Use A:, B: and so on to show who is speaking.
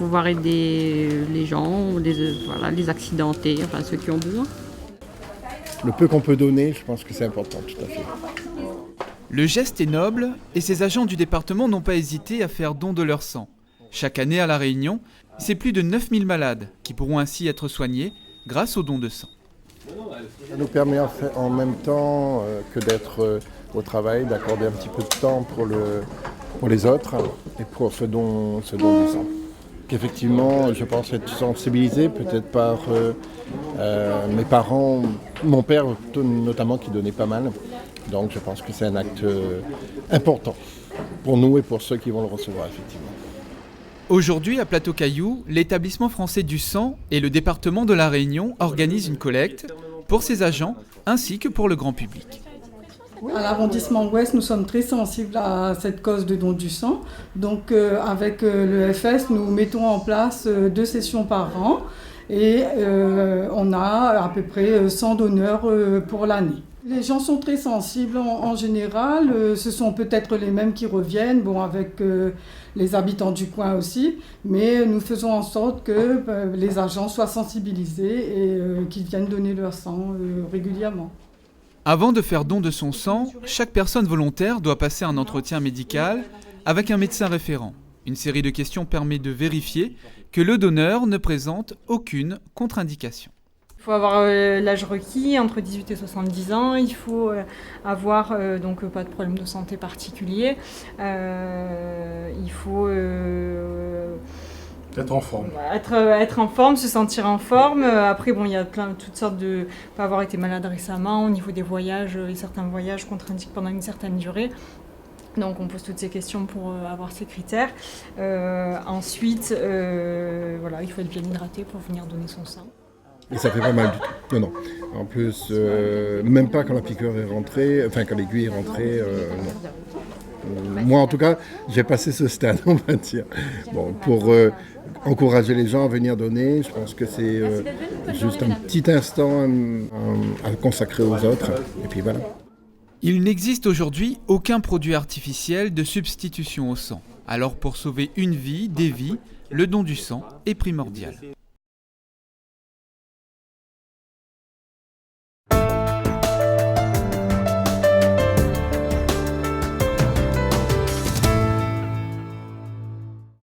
A: pouvoir aider les gens, les accidentés, enfin ceux qui ont besoin.
B: Le peu qu'on peut donner, je pense que c'est important, tout à fait.
C: Le geste est noble et ces agents du département n'ont pas hésité à faire don de leur sang. Chaque année à La Réunion, c'est plus de 9000 malades qui pourront ainsi être soignés grâce au don de sang.
B: Ça nous permet en même temps que d'être au travail, d'accorder un petit peu de temps pour les autres et pour ce don du sang. Qu'effectivement, je pense être sensibilisé peut-être par mes parents, mon père notamment qui donnait pas mal. Donc je pense que c'est un acte important pour nous et pour ceux qui vont le recevoir effectivement.
C: Aujourd'hui, à Plateau-Caillou, l'établissement français du sang et le département de La Réunion organisent une collecte pour ses agents ainsi que pour le grand public.
D: À l'arrondissement ouest, nous sommes très sensibles à cette cause de don du sang. Donc avec le FS, nous mettons en place 2 sessions par an et on a à peu près 100 donneurs pour l'année. Les gens sont très sensibles en général, ce sont peut-être les mêmes qui reviennent, avec les habitants du coin aussi, mais nous faisons en sorte que les agents soient sensibilisés et qu'ils viennent donner leur sang régulièrement.
C: Avant de faire don de son sang, chaque personne volontaire doit passer un entretien médical avec un médecin référent. Une série de questions permet de vérifier que le donneur ne présente aucune contre-indication.
E: Il faut avoir l'âge requis, entre 18 et 70 ans. Il faut avoir donc pas de problème de santé particulier. Il faut
F: être en forme.
E: Être en forme, se sentir en forme. Après, il y a toutes sortes de... Pas avoir été malade récemment, au niveau des voyages, et certains voyages contre-indiquent pendant une certaine durée. Donc on pose toutes ces questions pour avoir ces critères. Ensuite, il faut être bien hydraté pour venir donner son sang.
B: Et ça fait pas mal du tout. Non. En plus, même pas quand la piqûre est rentrée, quand l'aiguille est rentrée, non. Moi, en tout cas, j'ai passé ce stade, on va dire. Pour encourager les gens à venir donner, je pense que c'est juste un petit instant à consacrer aux autres. Et puis voilà.
C: Il n'existe aujourd'hui aucun produit artificiel de substitution au sang. Alors pour sauver une vie, des vies, le don du sang est primordial.